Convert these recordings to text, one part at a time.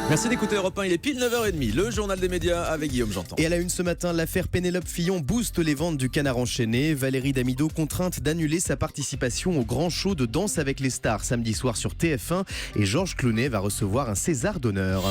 Merci d'écouter Europe 1, il est pile 9h30, le journal des médias avec Guillaume Janton. Et à la une ce matin, l'affaire Pénélope Fillon booste les ventes du Canard enchaîné. Valérie Damido contrainte d'annuler sa participation au grand show de Danse avec les stars samedi soir sur TF1 et Georges Clooney va recevoir un César d'honneur.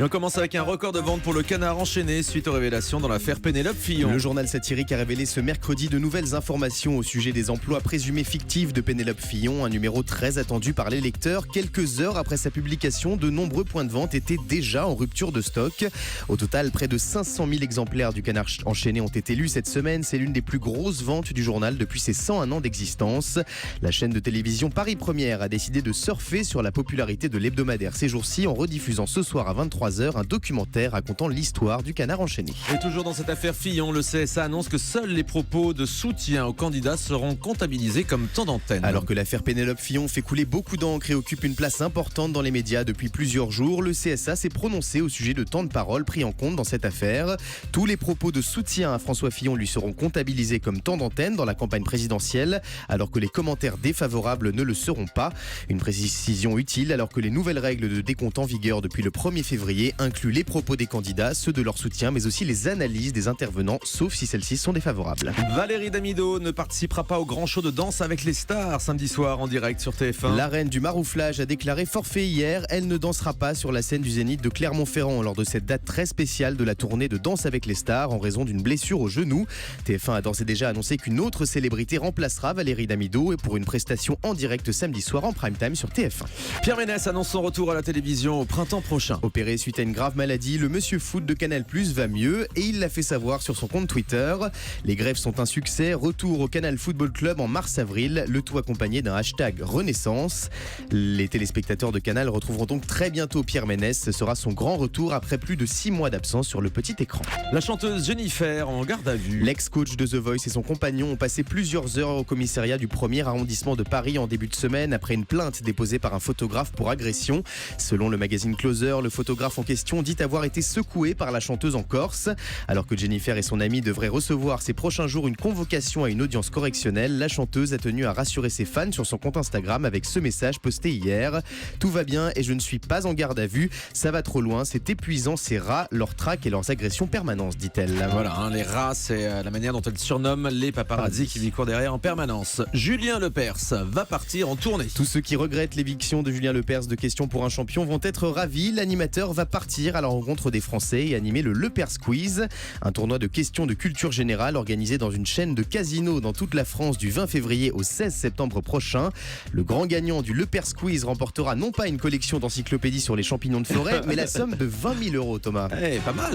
Et on commence avec un record de vente pour le Canard enchaîné suite aux révélations dans l'affaire Pénélope Fillon. Le journal satirique a révélé ce mercredi de nouvelles informations au sujet des emplois présumés fictifs de Pénélope Fillon, un numéro très attendu par les lecteurs. Quelques heures après sa publication, de nombreux points de vente étaient déjà en rupture de stock. Au total, près de 500 000 exemplaires du Canard enchaîné ont été lus cette semaine. C'est l'une des plus grosses ventes du journal depuis ses 101 ans d'existence. La chaîne de télévision Paris Première a décidé de surfer sur la popularité de l'hebdomadaire ces jours-ci en rediffusant ce soir à 23h un documentaire racontant l'histoire du Canard enchaîné. Et toujours dans cette affaire Fillon, le CSA annonce que seuls les propos de soutien aux candidats seront comptabilisés comme temps d'antenne. Alors que l'affaire Pénélope Fillon fait couler beaucoup d'encre et occupe une place importante dans les médias depuis plusieurs jours, le CSA s'est prononcé au sujet de temps de parole pris en compte dans cette affaire. Tous les propos de soutien à François Fillon lui seront comptabilisés comme temps d'antenne dans la campagne présidentielle, alors que les commentaires défavorables ne le seront pas. Une précision utile alors que les nouvelles règles de décompte en vigueur depuis le 1er février inclut les propos des candidats, ceux de leur soutien, mais aussi les analyses des intervenants, sauf si celles-ci sont défavorables. Valérie Damido ne participera pas au grand show de Danse avec les stars samedi soir en direct sur TF1. La reine du marouflage a déclaré forfait hier. Elle ne dansera pas sur la scène du Zénith de Clermont-Ferrand lors de cette date très spéciale de la tournée de Danse avec les stars en raison d'une blessure au genou. TF1 a d'ores et déjà annoncé qu'une autre célébrité remplacera Valérie Damido et pour une prestation en direct samedi soir en prime time sur TF1. Pierre Ménès annonce son retour à la télévision au printemps prochain. Opéré suite à une grave maladie, le monsieur foot de Canal+ va mieux et il l'a fait savoir sur son compte Twitter. Les greffes sont un succès, retour au Canal Football Club en mars-avril, le tout accompagné d'un hashtag Renaissance. Les téléspectateurs de Canal retrouveront donc très bientôt Pierre Ménès. Ce sera son grand retour après plus de 6 mois d'absence sur le petit écran. La chanteuse Jennifer en garde à vue. L'ex-coach de The Voice et son compagnon ont passé plusieurs heures au commissariat du 1er arrondissement de Paris en début de semaine après une plainte déposée par un photographe pour agression. Selon le magazine Closer, le photographe en question dit avoir été secoué par la chanteuse en Corse. Alors que Jennifer et son ami devraient recevoir ces prochains jours une convocation à une audience correctionnelle, la chanteuse a tenu à rassurer ses fans sur son compte Instagram avec ce message posté hier. Tout va bien et je ne suis pas en garde à vue. Ça va trop loin, c'est épuisant ces rats, leurs traques et leurs agressions permanentes, dit-elle. Voilà, les rats, c'est la manière dont elle surnomme les paparazzi qui lui courent derrière en permanence. Julien Lepers va partir en tournée. Tous ceux qui regrettent l'éviction de Julien Lepers de Questions pour un champion vont être ravis. L'animateur va partir à la rencontre des Français et animer le Lepers Quiz, un tournoi de questions de culture générale organisé dans une chaîne de casinos dans toute la France du 20 février au 16 septembre prochain. Le grand gagnant du Lepers Quiz remportera non pas une collection d'encyclopédies sur les champignons de forêt, mais la somme de 20 000 €, Thomas. Pas mal.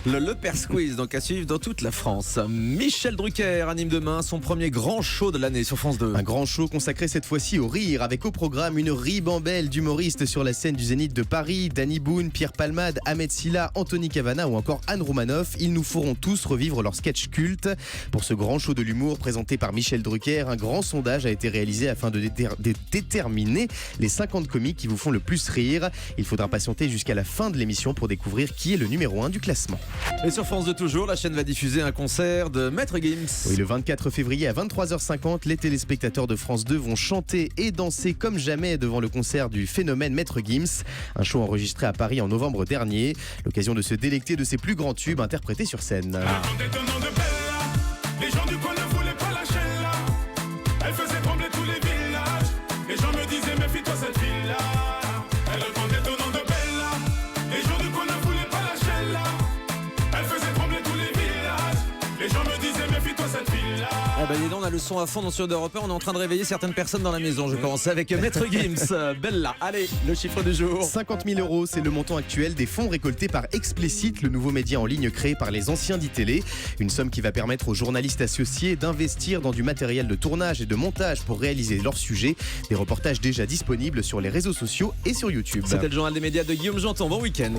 Le Lepers Quiz, donc à suivre dans toute la France. Michel Drucker anime demain son premier grand show de l'année sur France 2. Un grand show consacré cette fois-ci au rire, avec au programme une ribambelle d'humoristes sur la scène du Zénith de Paris. Danny Boone, Pierre Palmade, Ahmed Silla, Anthony Cavana ou encore Anne Romanoff. Ils nous feront tous revivre leur sketch culte. Pour ce grand show de l'humour présenté par Michel Drucker, un grand sondage a été réalisé afin de déterminer les 50 comiques qui vous font le plus rire. Il faudra patienter jusqu'à la fin de l'émission pour découvrir qui est le numéro 1 du classement. Et sur France 2 toujours, la chaîne va diffuser un concert de Maître Gims. Oui, le 24 février à 23h50, les téléspectateurs de France 2 vont chanter et danser comme jamais devant le concert du phénomène Maître Gims. Un show enregistré à Paris en novembre dernier. L'occasion de se délecter de ses plus grands tubes interprétés sur scène. Les gens du coin ne voulaient pas lâcher là. Elle faisait trembler tous les villages. Les gens me disaient méfie-toi cette fille-là. Elle répondait au nom de Bella. Les gens du coin ne voulaient pas lâcher là. Elle faisait trembler tous les villages. Les gens me disaient méfie-toi cette fille-là. Ah bah dis donc, on a le son à fond dans Sur d'Europe 1. On est en train de réveiller certaines personnes dans la maison. Je commence avec Maître Gims. Bella. Allez, le chiffre du jour. 50 000 €, c'est le montant actuel des fonds récoltés par Explicit, le nouveau média en ligne créé par les anciens d'ITélé. Une somme qui va permettre aux journalistes associés d'investir dans du matériel de tournage et de montage pour réaliser leur sujet. Des reportages déjà disponibles sur les réseaux sociaux et sur YouTube. C'était le journal des médias de Guillaume Janton. Bon week-end.